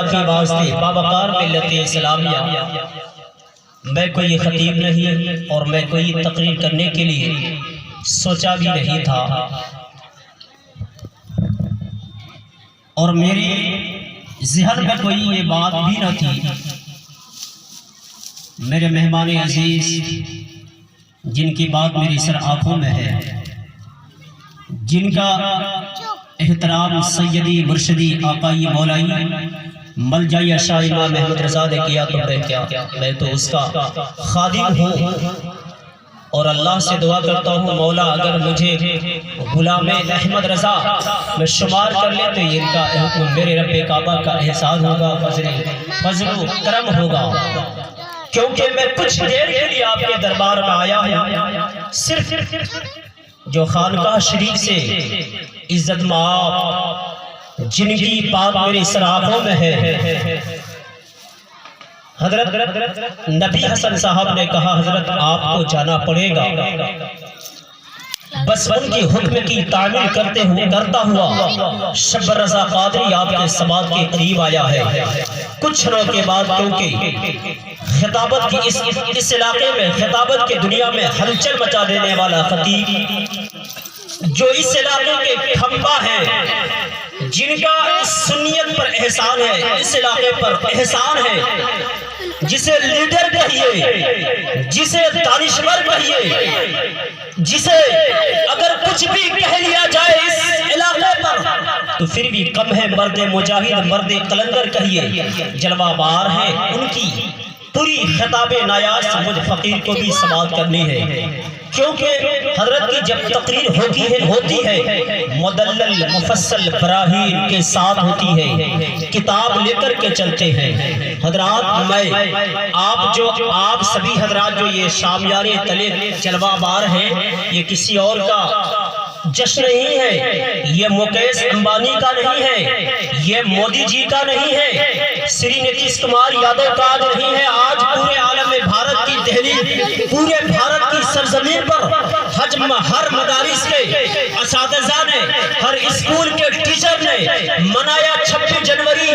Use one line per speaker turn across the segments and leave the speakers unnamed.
کی واسطے باوقار ملت اسلامیہ، میں کوئی خطیب نہیں اور میں کوئی تقریر کرنے کے لیے سوچا بھی نہیں تھا، اور میرے ذہن میں کوئی یہ بات بھی نہ تھی۔ میرے مہمان عزیز جن کی بات میری سر آنکھوں میں ہے، جن کا احترام سیدی مرشدی آقائی مولائی ملجائی اشاہ امام محمد رضا نے کیا، تو میں تو اس کا خادم ہوں، اور اللہ سے دعا کرتا ہوں مولا اگر مجھے غلام احمد رضا میں شمار کر لے تو ان کا میرے رب کعبہ کا احسان ہوگا، فضل و کرم ہوگا، کیونکہ میں کچھ دیر کے لیے آپ کے دربار میں آیا ہوں، صرف جو خانقاہ شریف سے عزت مآب جن کی بات میری سر آنکھوں میں ہے، حضرت نبی حسن صاحب نے کہا حضرت آپ کو جانا پڑے گا، بس ان کی حکم کی تعمیل کرتا ہوا شب رضا قادری آپ کے سماعت کے قریب آیا ہے۔ کچھ دنوں کے بعد کیونکہ خطابت کی اس علاقے میں، خطابت کی دنیا میں ہلچل مچا دینے والا خطیب جو اس علاقے کے کھمبا ہیں، جن کا سنیت پر احسان ہے، اس علاقے پر احسان ہے، جسے لیڈر کہیے، جسے دانشور کہیے، جسے اگر کچھ بھی کہہ لیا جائے اس علاقے پر تو پھر بھی کم ہے، مرد مجاہد مرد قلندر کہیے، جلوہ بار ہے، ان کی پوری خطاب نایاز مجھ فقیر کو بھی سماعت کرنی ہے، کیونکہ حضرت کی جب تقریر ہوتی ہے مدلل مفصل براہین کے ساتھ ہوتی ہے، کتاب لے کر کے چلتے ہیں۔ حضرات میں آپ سبھی حضرات جو یہ شامیانے تلے جلوہ بار ہیں، یہ کسی اور کا جشن نہیں ہے، یہ مکیش امبانی کا نہیں ہے، یہ مودی جی کا نہیں ہے، سری نتیش کمار یادو کا نہیں ہے۔ آج پورے عالم بھارت کی دہلی، پورے بھارت کی سرزمین پر ہر مدارس کے اساتذہ نے، ہر اسکول کے ٹیچر نے منایا 26 جنوری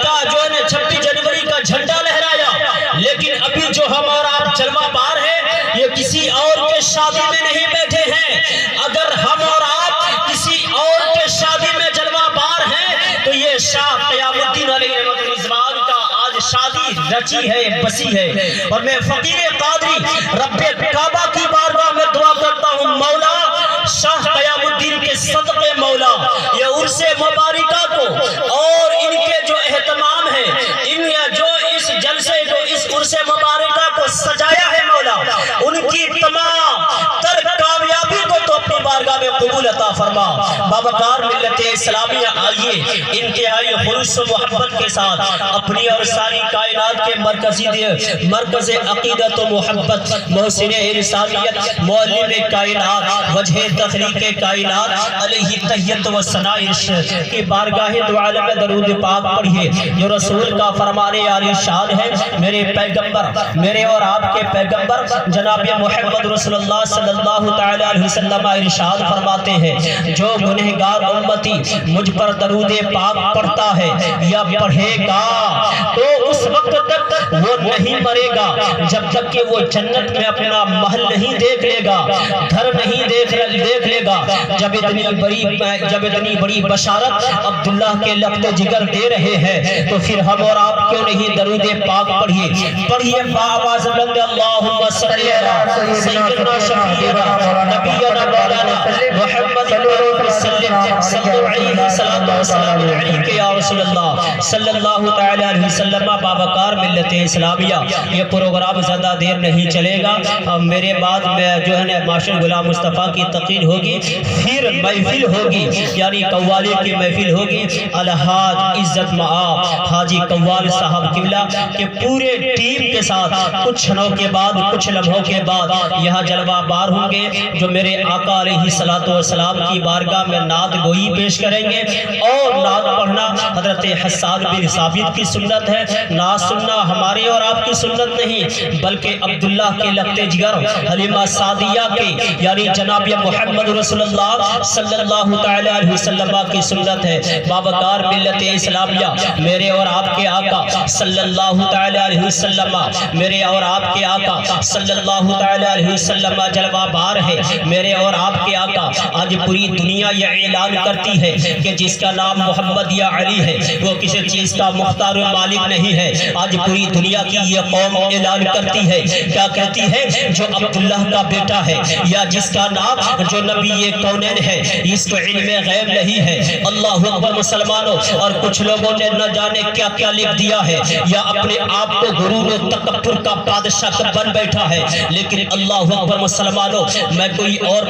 کا، جو ہے 26 جنوری کا جھنڈا لہرایا، لیکن ابھی جو ہمارا آپ جلوہ بار ہے یہ کسی اور کے شادی میں نہیں بیٹھے ہیں۔ اگر ہم اور آپ کسی اور کے شادی میں جلوہ بار ہیں تو یہ شاہ قیام الدین علیہ رضوان کا آج شادی رچی ہے، بسی ہے۔ اور میں فقیر قادری رب کعبہ کی بارگاہ میں دعا کرتا ہوں مولا شاہ قیام الدین کے صدقے مولا یہ عرس مبارکہ کو اور ان کے جو اہتمام ہے، ان جو اس جلسے جو اس عرس مبارکہ کو سجایا ہے مولا، ان کی تمام تر کامیابی کو تو اپنی بارگاہ میں قبول عطا فرما۔ باوقار ملت اسلامیہ آئیے انتہائی خلوص و محبت کے ساتھ اپنی اور ساری کائنات کے مرکز عقیدت و محبت، محسن انسانیت، معلم کائنات، وجہ تخلیق کائنات علیہ تحیت و ثناء کی بارگاہ دو عالم درود پاک پڑھیے جو رسول کا فرمان عالی شان ہے۔ میرے پیغمبر، میرے اور آپ کے پیغمبر جناب محمد رسول اللہ صلی اللہ تعالی علیہ وسلم ارشاد فرماتے ہیں جو گنہگار امتی مجھ پر درود پاک پڑھتا ہے یا پڑھے گا تو اس وقت تک وہ نہیں مرے گا جب تک کہ وہ جنت میں اپنا محل نہیں دیکھ لے گا، گھر نہیں دیکھ لے گا۔ جب اتنی بڑی بشارت عبداللہ کے لقب جگر دے رہے ہیں تو پھر ہم اور آپ کیوں نہیں درود پاک پڑھیے بآواز بلند اللہم صلی علی سیدنا شفیعنا نبینا مولانا محمد صلی اللہ تعالی علیہ وسلم۔ باوقار ملت اسلامیہ یہ پروگرام زیادہ دیر نہیں چلے گا، میرے بعد میں جو ہے نا ماشاء غلام مصطفیٰ کی تقریر ہوگی، پھر محفل ہوگی یعنی قوالی کی محفل ہوگی۔ الحاج عزت مآب حاجی قوال صاحب قبلہ کے پورے ٹیم کے ساتھ کچھ لمحوں کے بعد یہاں جلوہ بار ہوں گے جو میرے آقا علیہ السلام کی بارگاہ میں نعت گوئی پیش کریں گے۔ اور نعت پڑھنا حضرت حسان بن ثابت کی سنت ہے، نعت سننا ہمارے میری اور آپ کی سنت نہیں بلکہ عبداللہ کے لگتے جگر حلیمہ سعدیہ کے یعنی جناب محمد رسول اللہ صلی اللہ تعالی علیہ وسلم کی سنت ہے۔ بابکار ملت اسلامیہ میرے اور آپ کے آقا صلی اللہ تعالی علیہ وسلم، میرے اور آپ کے آقا صلی اللہ تعالی علیہ وسلم جلوہ بار ہے۔ میرے اور آپ کے آقا آج پوری دنیا یہ اعلان کرتی ہے کہ جس کا نام محمد یا علی ہے وہ کسی چیز کا مختار و مالک نہیں ہے۔ آج پوری دنیا کی یہ قوم اعلان کرتی ہے، کیا کہتی ہے؟ جو عبداللہ کا بیٹا ہے یا جس کا نام جو نبی کونین ہے، اس کو علم غیب نہیں ہے۔ اللہ اکبر مسلمانوں، اور کچھ لوگوں نے نہ جانے کیا کیا لکھ دیا ہے یا اپنے آپ کو غرور و تکبر کا بادشاہ بن بیٹھا ہے۔ لیکن اللہ اکبر مسلمانوں، میں کوئی اور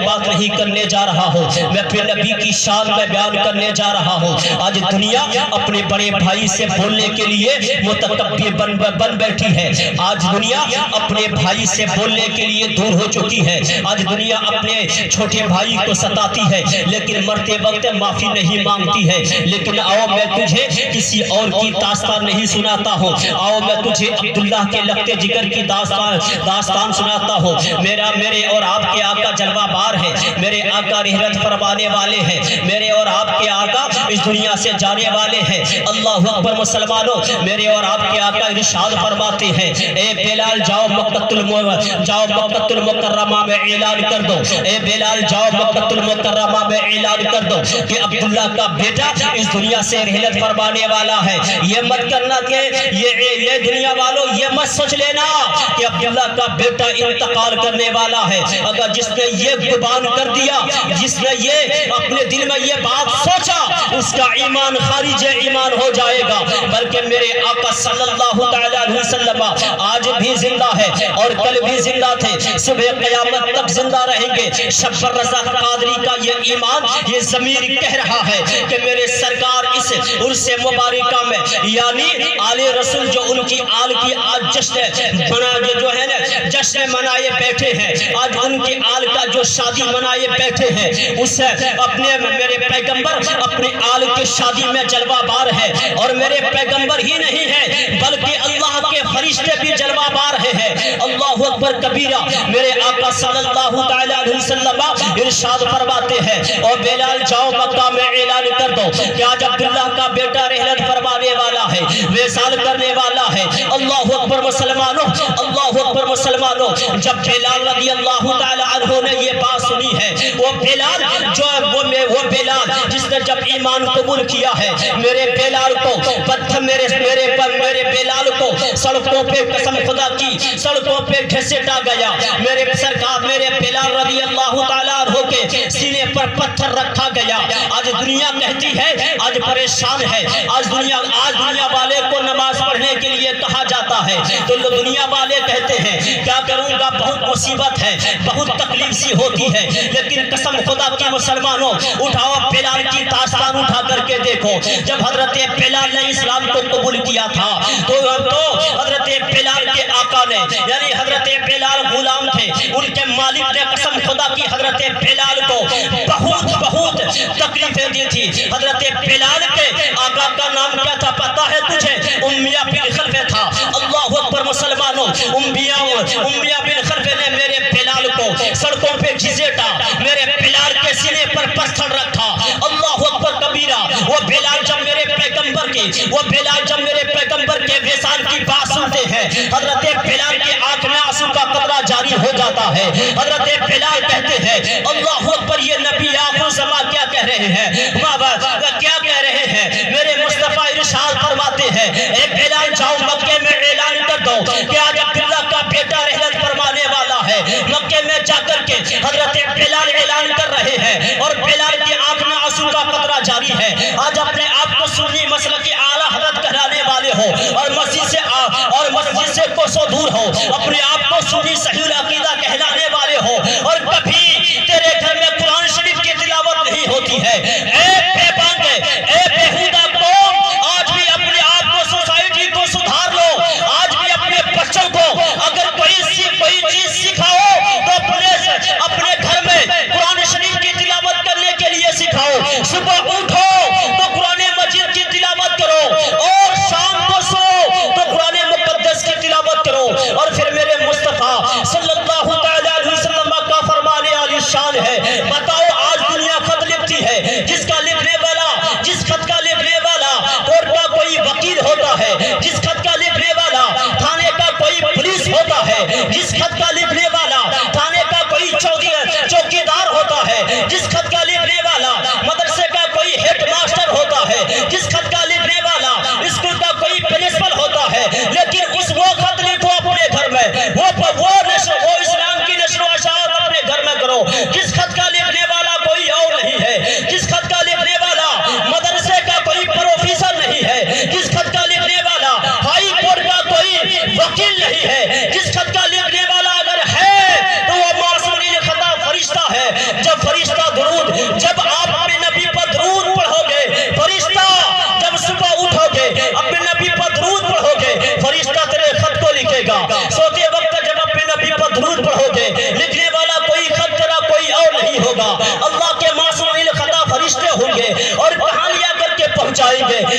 بات نہیں کرنے جا رہا ہوں، میں اپنے نبی کی شان میں بیان کرنے جا رہا ہوں۔ آج دنیا اپنے بڑے بھائی سے بولنے کے لیے متکبر بن بیٹھی ہے۔ آج دنیا اپنے بھائی سے بولنے کے لیے دور ہو چکی ہے۔ آج دنیا اپنے چھوٹے بھائی کو ستاتی ہے لیکن مرتے وقت معافی نہیں مانگتی ہے۔ لیکن آؤ میں تجھے کسی اور کی داستان نہیں سناتا ہوں، آؤ میں تجھے عبداللہ کے لگتے جگر کی داستان سناتا ہوں۔ میرے اور آپ کے آقا جلوہ بار ہے، میرے آقا رحمت فرمانے والے ہیں، میرے اور آپ کے آقا اس دنیا سے جانے والے ہیں۔ اللہ اکبر مسلمانوں، میرے اور آپ کے آقا ارشاد فرماتے ہیں، اے بلال جاؤ مکہ المکرمہ میں اعلان کر دو، اے بلال جاؤ مکہ المکرمہ میں اعلان کر دو کہ عبداللہ کا بیٹا اس دنیا سے رحلت فرمانے والا ہے۔ یہ مت کرنا کہ یہ دنیا والوں یہ مت سوچ لینا کہ عبداللہ کا بیٹا انتقال کرنے والا ہے۔ اگر جس نے یہ گمان کر دیا، جس نے یہ اپنے دل میں یہ بات سوچا، اس کا ایمان خارج ایمان ہو جائے گا۔ بلکہ میرے آقا صلی اللہ تعالی علیہ وسلم آج بھی زندہ ہے اور کل بھی زندہ تھے، صبح قیامت تک زندہ رہیں گے۔ شب رضا قادری کا یہ ایمان، یہ ضمیر کہہ رہا ہے کہ میرے سرکار اس عرس مبارکہ میں یعنی آل رسول جو ان کی آل کی آج جشن منائے بیٹھے ہیں، آج ان کی آل کا جو شادی منائے بیٹھے ہیں، اس اپنے میرے پیغمبر اپنے آل کے شادی میں جلوہ بار ہے۔ اور میرے پیغمبر ہی نہیں ہے بلکہ اللہ کے فرشتے بھی جلوہ بار ہیں۔ اللہ اکبر کبیرہ، میرے آقا صلی اللہ تعالی علیہ وسلم ارشاد فرماتے ہیں، اور بلال جاؤ مکہ میں اعلان کر دو کہ آج عبداللہ کا بیٹا رحلت فرمانے والا ہے، وصال کرنے والا ہے۔ اللہ اکبر مسلمانوں، اللہ اکبر مسلمانوں، جب بلال رضی اللہ تعالی عنہ نے یہ بات سنی ہے، وہ بلال جس نے جب ایمان قبول کیا ہے، میرے بلال کو میرے بلال کو سڑکوں پہ قسم خدا کی سڑکوں پہ گھسیٹا گیا۔ میرے سرکار میرے بلال رضی اللہ تعالی عنہ کے سینے پر پتھر رکھا گیا۔ آج دنیا کہتی ہے، آج پریشان ہے، آج دنیا والے کو نماز پڑھنے کے لیے کہا جاتا ہے تو دنیا والے کہتے ہیں کیا کروں گا، بہت مصیبت ہے، بہت تکلیف سی ہوتی ہے۔ لیکن قسم خدا کی مسلمانوں، اٹھاؤ بلال کی داستان اٹھا کر کے دیکھو۔ جب حضرت بلال نے اسلام کو قبول کیا تھا تو حضرت بلال کے آقا نے یعنی حضرت بلال غلام تھے، ان کے مالک نے قسم خدا کی حضرت بلال کو بہت تکلیفیں دی تھی۔ حضرت بلال کے آقا کا نام کیا تھا پتا ہے تجھے؟ امیہ بن خلف تھا۔ اللہ اکبر مسلمانوں، امیہ بن خلف نے میرے بلال کو سڑکوں پہ گھسیٹا، میرے بلال کے سینے پر پتھر رکھا۔ اللہ اکبر کبیرہ، وہ بلال جب میرے پیغمبر کے وصال کی بات سنتے ہیں، حضرت بلال کی آنکھ میں آنسو کا قطرہ جاری ہو جاتا ہے۔ حضرت بلال کہتے ہیں اللہ اکبر، یہ نبی آخر زمان کیا کہہ رہے ہیں، کیا کہہ رہے ہیں؟ میرے مصطفیٰ ارشاد فرماتے ہیں، اے بلال جاؤ مکے میں اعلان کر دو کہ آج عبداللہ کا بیٹا رحلت فرمانے والا ہے۔ مکے میں جا کر کے حضرت بلال اعلان کر رہے ہیں اور بلال کی آنکھ میں آنسو کا قطرہ جاری ہے۔ آج اپنے آپ کو سنی مسلک اعلیٰ حضرت کہلانے والے ہو اور مسجد سے کوسوں دور ہو، اپنے آپ کو سنی صحیح العقیدہ کہلانے والے ہو اور کبھی تیرے گھر میں قرآن شریف کی تلاوت نہیں ہوتی ہے۔ اے بے باندے، اے بےہودہ قوم، آج بھی اپنے آپ کو سوسائٹی کو سدھار لو۔ آج بھی اپنے بچوں کو اگر کوئی چیز سکھاؤ تو اپنے گھر میں قرآن شریف کی تلاوت کرنے کے لیے سکھاؤ۔ صبح اٹھو تو قرآن مجید کی تلاوت کرو اور شام کو سو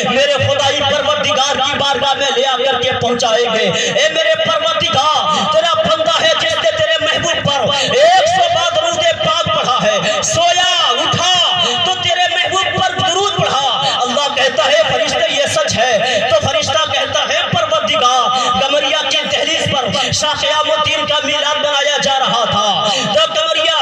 میرے خدائی پروردگار کی بارگاہ میں لے آ کر کے پہنچائیں گے۔ اے میرے پروردگار، تیرا بندہ ہے جس نے تیرے محبوب پر 100 بار درود پاک پڑھا ہے، سویا اٹھا تو تیرے محبوب پر درود پڑھا۔ اللہ کہتا ہے فرشتے یہ سچ ہے، تو فرشتہ کہتا ہے پروردگار، گمریا کی دہلیز پر شاہ قیام الدین کا میلاد منایا جا رہا تھا، تو گمریا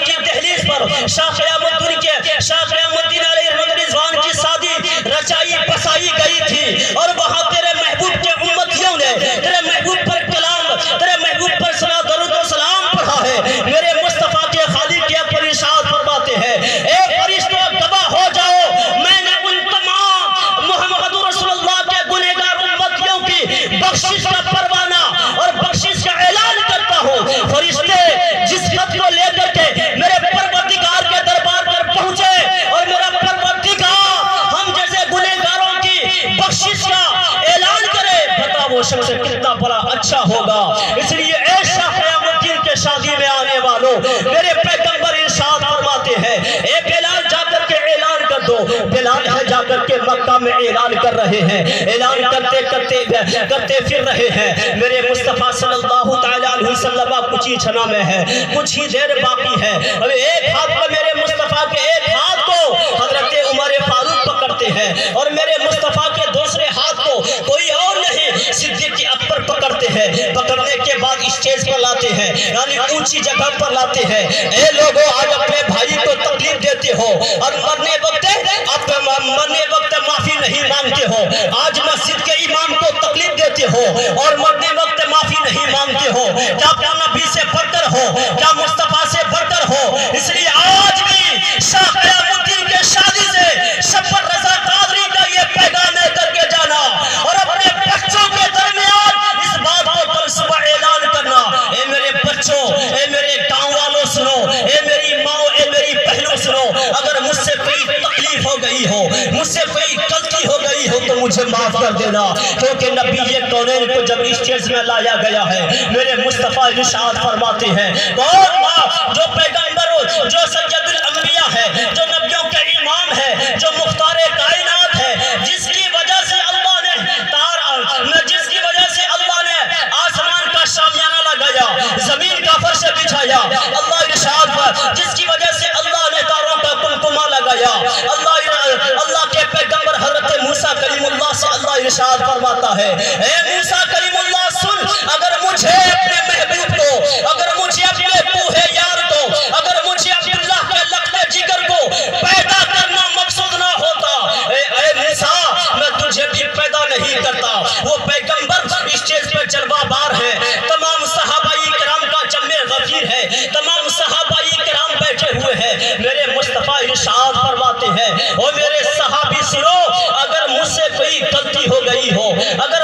کی دہلیز پر شاہ قیام الدین علیہ رضوان کی شادی رچائی بسائی گئی تھی، اور وہاں تیرے محبوب کے امتیوں نے تیرے محبوب پر کلام، تیرے محبوب پر درود و سلام پڑھا ہے۔ میرے مصطفیٰ کے خالق کے اکبر ارشاد فرماتے ہیں، اے فرشتوں گواہ ہو جاؤ، میں نے ان تمام محمد رسول اللہ کے گنہگار امتیوں کی بخشش کا پروانہ اور بخشش کا اعلان کرتا ہوں۔ فرشتے جس خط کو لے کر کے میرے پروردگار کے دربار پر پہنچے، اور میرا پروردگار ہم جیسے گنہگاروں کی بخشش کا اعلان کرے، بتا وہ شخص کتنا بڑا اچھا ہوگا۔ اس لیے اے شاہ قیام الدین کے شادی میں آنے والوں، میرے پیغمبر ارشاد فرماتے ہیں، اے بلال جا کر کے اعلان کر دو۔ بلال ہے جا کر کے مکہ میں اعلان کر رہے ہیں، اعلان کرتے پھر رہے ہیں۔ میرے مصطفیٰ صلی اللہ تعالیٰ علیہ وسلم کچھ ہی چھنا میں ہے، کچھ ہی دیر باقی ہے۔ اب ایک ہاتھ پر میرے مصطفیٰ کے ایک ہاتھ کو حضرت عمر فاروق پکڑتے ہیں، اور میرے مصطفیٰ کے دوسرے ہاتھ کو کوئی اور نہیں صدیق اکبر پکڑتے ہیں۔ پکڑنے کے بعد اسٹیج پر لاتے ہیں، یعنی اونچی جگہ پر لاتے ہیں۔ اے لوگوں، آج اپنے بھائی کو تکلیف دیتے ہو، اور مرنے وقت معافی نہیں مانگتے ہو۔ آج مسجد کے امام کو تکلیف دیتے ہو اور مرنے وقت معافی نہیں مانگتے ہو۔ کیا نبی سے بڑھ کر ہو؟ کیا مصطفیٰ سے بڑھ کر ہو؟ اس لیے آج بھی شاہ قیام الدین کے شادی سے شبر رضا قادری کا یہ پیغام ہے کر کے جانا، اور اپنے بچوں کے درمیان اس بات کو کل صبح اعلان کرنا۔ اے میرے بچوں، اے میرے گاؤں والوں سنو، اے میری ماں، اے میری بہنوں سنو، اگر مجھ سے کوئی تکلیف ہو گئی ہو، مجھ سے کوئی غلطی ہو گئی ہو تو مجھے معاف کر دینا، کیونکہ نبی یہ کونین کو جب اس چیز میں لایا گیا ہے، میرے مصطفیٰ ارشاد فرماتے ہیں، کون ماں جو پیغمبر ہو، جو سید الانبیاء ہے، جو نبیوں کے امام ہے، جو مختار کائنات ہے، جس کی وجہ سے اللہ نے آسمان کا شامیانہ لگایا، زمین کا فرش بچھایا، اللہ ارشاد پر جس کی وجہ سے اللہ نے تاروں کا کمکمہ لگایا، اللہ کے پیغمبر حضرت موسیٰ کلیم اللہ سے اللہ ارشاد فرماتا ہے، اے موسیٰ کلیم اللہ سن، اگر مجھے اپنے محبوب کو، اگر مجھے اپنے کوہ یار کو، اگر مجھے عبداللہ کے لقب جگر کو پیدا کرنا مقصود نہ ہوتا، اے موسیٰ میں تجھے بھی پیدا نہیں کرتا۔ وہ پیغمبر اسٹیج پہ جلوہ بار ہے، تمام صحابہ کرام کا جمع غفیر ہے، تمام صحابہ کرام بیٹھے ہوئے ہیں۔ میرے مصطفیٰ ارشاد فرماتے ہیں، او میرے صحابی سنو، اگر مجھ سے کوئی غلطی ہو گئی ہو، اگر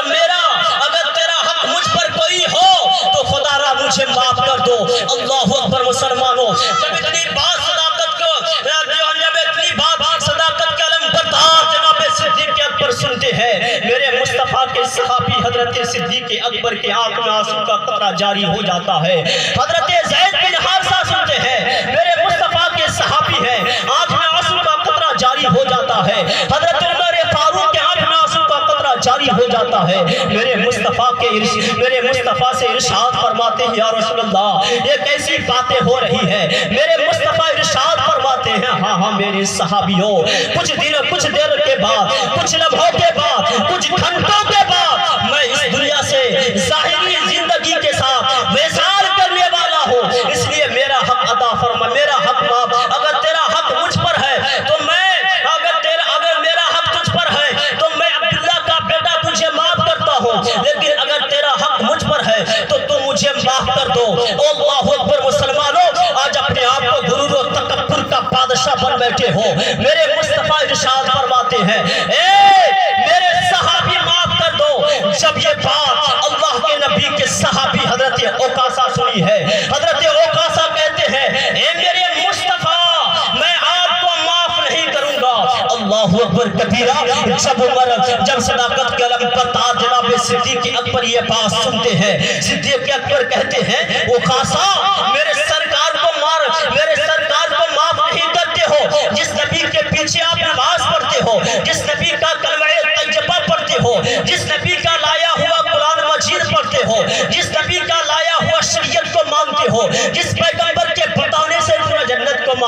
تیرا حق مجھ پر کوئی ہو تو خدا را مجھے معاف کر دو۔ اللہ اکبر مسلمانوں، جب اتنی بات صداقت کے علم بردار جناب صدیق اکبر سنتے ہیں، میرے مصطفیٰ کے صحابی حضرت صدیق اکبر کے آنکھ میں آنسو کا قطرہ جاری ہو جاتا ہے۔ حضرت زید بن حارثہ سنتے ہیں، میرے مصطفیٰ کے صحابی ہیں، آنکھ میں آنسو کا قطرہ جاری ہو جاتا ہے۔ حضرت عمر فاروق کے آنکھ میں آنسو کا قطرہ جاری ہو جاتا ہے۔ میرے مصطفیٰ سے ارشاد فرماتے ہیں، یا رسول اللہ یہ کیسی باتیں ہو رہی ہیں؟ میرے مصطفیٰ ارشاد فرماتے ہیں، ہاں میرے صحابیوں، کچھ دیر کے بعد، کچھ لمحوں کے بعد، کچھ گھنٹوں کے بعد میں اس دنیا سے ظاہری زندگی کے ساتھ وصال کرنے والا ہوں، اس لیے میرا حق عطا فرما، میرا حق معاف۔ اگر تیرا حق مجھ پر ہے تو اگر میرا حق تجھ پر ہے تو میں عبداللہ کا بیٹا تجھے معاف کرتا ہوں، لیکن اگر تیرا حق مجھ پر ہے تو تم مجھے معاف کر دو۔ اللہ اکبر مسلمانوں، آج اپنے آپ کو غرور و تکبر کا بادشاہ بن بیٹھے ہو۔ میرے مصطفیٰ ارشاد فرماتے ہیں، اے میرے صحابی معاف کر دو۔ جب یہ بات اللہ کے نبی کے صحابی حضرت اوقاسہ سنی ہے، حضرت اوقاسہ کہتے ہیں، اے میرے مصطفیٰ میں آپ کو معاف نہیں کروں گا۔ اللہ اکبر کبیرہ۔ جب صداقت کے علم بردار جناب صدیق اکبر یہ بات سنتے ہیں، صدیق اکبر کہتے ہیں، اوقاسہ میرے سرکار کو معاف نہیں کرتے ہو، جس نبی کے پیچھے آپ نماز پڑھتے ہو، جس نبی کا کلمہ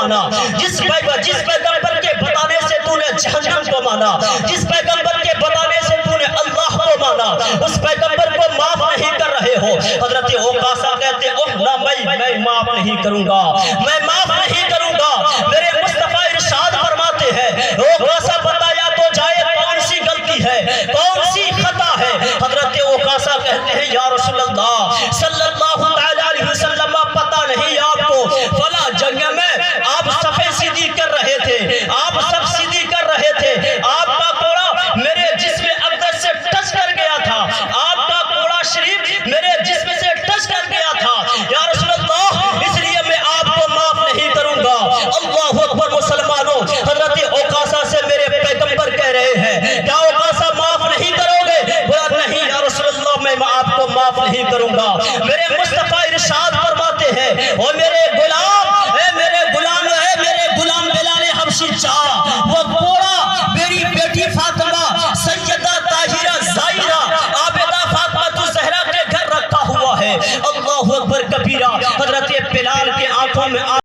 مانا، جس پیغمبر کے بتانے سے تو نے جہنم کو مانا، جس پیغمبر کے بتانے سے تو نے اللہ کو مانا، اس پیغمبر کو معاف نہیں کر رہے ہو۔ حضرت اوقاسا کہتے نہ میں معاف نہیں کروں گا، میں معاف نہیں کروں گا۔ میرے مصطفیٰ ارشاد فرماتے ہیں اوقاسا بتایا تو جائے کون سی غلطی ہے، کون سی خطا ہے۔ حضرت اوقاسا کہتے ہیں یا رسول اللہ صلی اللہ علیہ وسلم پتہ نہیں آپ کو فلاں جنگ میں آپ صفیں سیدھی کر رہے تھے، آپ سب سیدھی کر رہے تھے، آپ کا کوڑا میرے جسم اقدس سے ٹچ کر گیا تھا، آپ کا کوڑا شریف میرے جسم سے ٹچ کر گیا تھا یا رسول اللہ، اس لیے میں آپ کو معاف نہیں کروں گا۔ اللہ اکبر مسلمانوں، حضرت اوقاسا سے میرے پیغمبر کہہ رہے ہیں کیا اوقاسا معاف نہیں کرو گے؟ بولا نہیں یا رسول اللہ میں آپ کو معاف نہیں کروں گا۔ میرے مصطفیٰ ارشاد فرماتے ہیں اور میرے غلام بلال حبشی چاہ وہ کوڑا میری بیٹی فاطمہ سیدہ طاہرہ زائرہ عابدہ فاطمہ الزہرا کے گھر رکھا ہوا ہے۔ اللہ اکبر کبیرہ۔ حضرت بلال کے آنکھوں میں